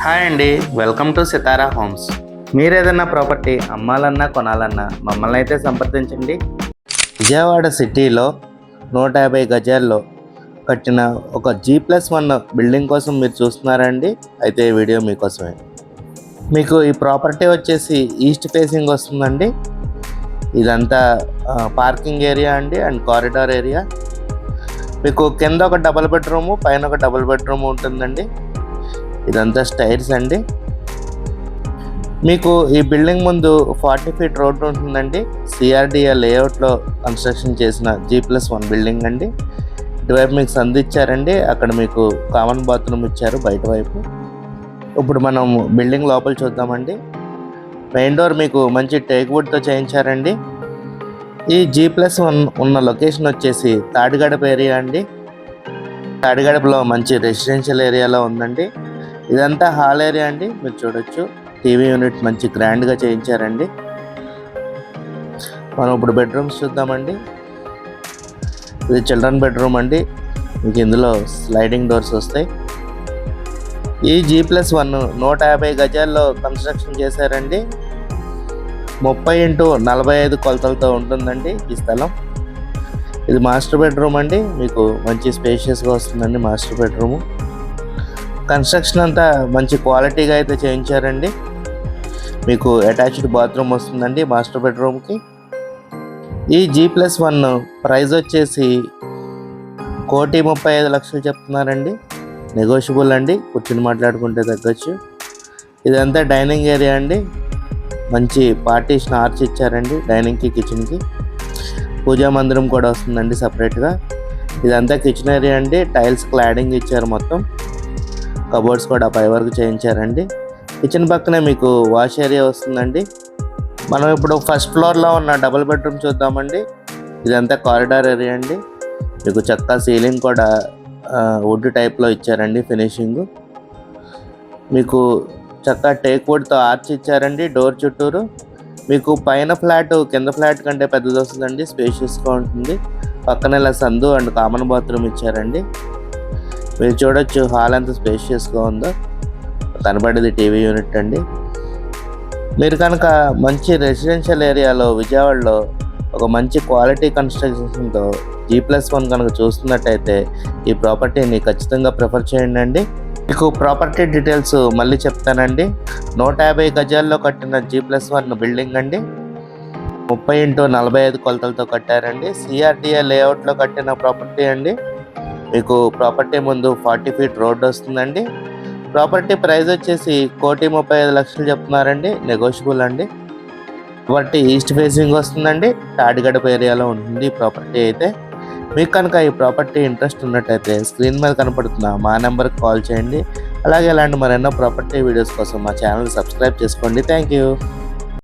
Hi అండి, welcome to Sitara homes. మీరు ఏదైనా ప్రాపర్టీ అమ్మాలన్నా కొనాలన్నా మమ్మల్ని అయితే సంప్రదించండి. విజయవాడ సిటీలో 150 గజాల్లో కట్టిన ఒక G+1 బిల్డింగ్ కోసం మీరు చూస్తున్నారండి. అయితే ఈ వీడియో మీకోసమే. మీకు ఈ ప్రాపర్టీ వచ్చేసి ఈస్ట్ ఫేసింగ్ వస్తుందండి. ఇదంతా పార్కింగ్ ఏరియా అండి అండ్ కారిడార్ ఏరియా. మీకు కింద ఒక డబుల్ బెడ్రూము, పైన ఒక డబుల్ బెడ్రూమ్ ఉంటుందండి. ఇదంతా స్టైర్స్ అండి. మీకు ఈ బిల్డింగ్ ముందు 40 ఫీట్ రోడ్డు ఉంటుందండి. CRDA లేఅవుట్లో కన్స్ట్రక్షన్ చేసిన G+1 బిల్డింగ్ అండి. ఇటువైపు మీకు సందు ఇచ్చారండి, అక్కడ మీకు కామన్ బాత్రూమ్ ఇచ్చారు బయట వైపు. ఇప్పుడు మనం బిల్డింగ్ లోపల చూద్దామండి. మెయిన్ డోర్ మీకు మంచి టేక్ వుడ్తో చేయించారండి. ఈ G+1 ఉన్న లొకేషన్ వచ్చేసి తాడిగడప ఏరియా అండి. తాడిగడపలో మంచి రెసిడెన్షియల్ ఏరియాలో ఉందండి. ఇదంతా హాల్ ఏరియా అండి. మీరు చూడొచ్చు, టీవీ యూనిట్ మంచి గ్రాండ్గా చేయించారండి. మనం ఇప్పుడు బెడ్రూమ్స్ చూద్దామండి. ఇది చిల్డ్రన్ బెడ్రూమ్ అండి. మీకు ఇందులో స్లైడింగ్ డోర్స్ వస్తాయి. ఈ G+1 150 గజాల్లో కన్స్ట్రక్షన్ చేశారండి. 30x45 కొలతలతో ఉంటుందండి ఈ స్థలం. ఇది మాస్టర్ బెడ్రూమ్ అండి. మీకు మంచి స్పేషియస్గా వస్తుందండి మాస్టర్ బెడ్రూము. కన్స్ట్రక్షన్ అంతా మంచి క్వాలిటీగా అయితే చేయించారండి. మీకు అటాచ్డ్ బాత్రూమ్ వస్తుందండి మాస్టర్ బెడ్రూమ్కి. ఈ G+1 ప్రైస్ వచ్చేసి 1,35,00,000 చెప్తున్నారండి. నెగోషియబుల్ అండి, కూర్చుని మాట్లాడుకుంటే తగ్గచ్చు. ఇదంతా డైనింగ్ ఏరియా అండి. మంచి పార్టీషన్ ఆర్చ్ ఇచ్చారండి డైనింగ్కి, కిచెన్కి. పూజా మందిరం కూడా వస్తుందండి సపరేట్గా. ఇదంతా కిచెన్ ఏరియా అండి. టైల్స్ క్లాడింగ్ ఇచ్చారు మొత్తం. కబోర్డ్స్ కూడా పై వరకు చేయించారండి. కిచెన్ పక్కనే మీకు వాష్ ఏరియా వస్తుందండి. మనం ఇప్పుడు ఫస్ట్ ఫ్లోర్లో ఉన్న డబుల్ బెడ్రూమ్ చూద్దామండి. ఇదంతా కారిడార్ ఏరియా అండి. మీకు చక్కా సీలింగ్ కూడా వుడ్ టైప్లో ఇచ్చారండి ఫినిషింగ్. మీకు చక్కా టేక్ వుడ్తో ఆర్చ్ ఇచ్చారండి డోర్ చుట్టూరు. మీకు పైన ఫ్లాట్ కింద ఫ్లాట్ కంటే పెద్దది వస్తుందండి, స్పేషియస్గా ఉంటుంది. పక్కన ఇలా సందు అండ్ కామన్ బాత్రూమ్ ఇచ్చారండి. మీరు చూడొచ్చు హాల్ ఎంత స్పేషియస్గా ఉందో. కనబడేది టీవీ యూనిట్ అండి. మీరు కనుక మంచి రెసిడెన్షియల్ ఏరియాలో విజయవాడలో ఒక మంచి క్వాలిటీ కన్స్ట్రక్షన్తో G+1 కనుక చూస్తున్నట్టయితే ఈ ప్రాపర్టీని ఖచ్చితంగా ప్రిఫర్ చేయండి అండి. మీకు ప్రాపర్టీ డీటెయిల్స్ మళ్ళీ చెప్తానండి. 150 గజాల్లో కట్టిన G+1 బిల్డింగ్ అండి. 30x45 కొలతలతో కట్టారండి. CRDA లేఅవుట్లో కట్టిన ప్రాపర్టీ అండి. మీకు ప్రాపర్టీ ముందు 40 ఫీట్ రోడ్ వస్తుందండి. ప్రాపర్టీ ప్రైస్ వచ్చేసి 1,35,00,000 చెప్తున్నారండి. నెగోషియబుల్ అండి. ప్రాపర్టీ ఈస్ట్ ఫేసింగ్ వస్తుందండి. తాడిగడప ఏరియాలో ఉంటుంది ఈ ప్రాపర్టీ అయితే. మీకు కనుక ఈ ప్రాపర్టీ ఇంట్రెస్ట్ ఉన్నట్టయితే స్క్రీన్ మీద కనపడుతున్న మా నెంబర్కి కాల్ చేయండి. అలాగే ఇలాంటి మరెన్నో ప్రాపర్టీ వీడియోస్ కోసం మా ఛానల్ సబ్స్క్రైబ్ చేసుకోండి. Thank you.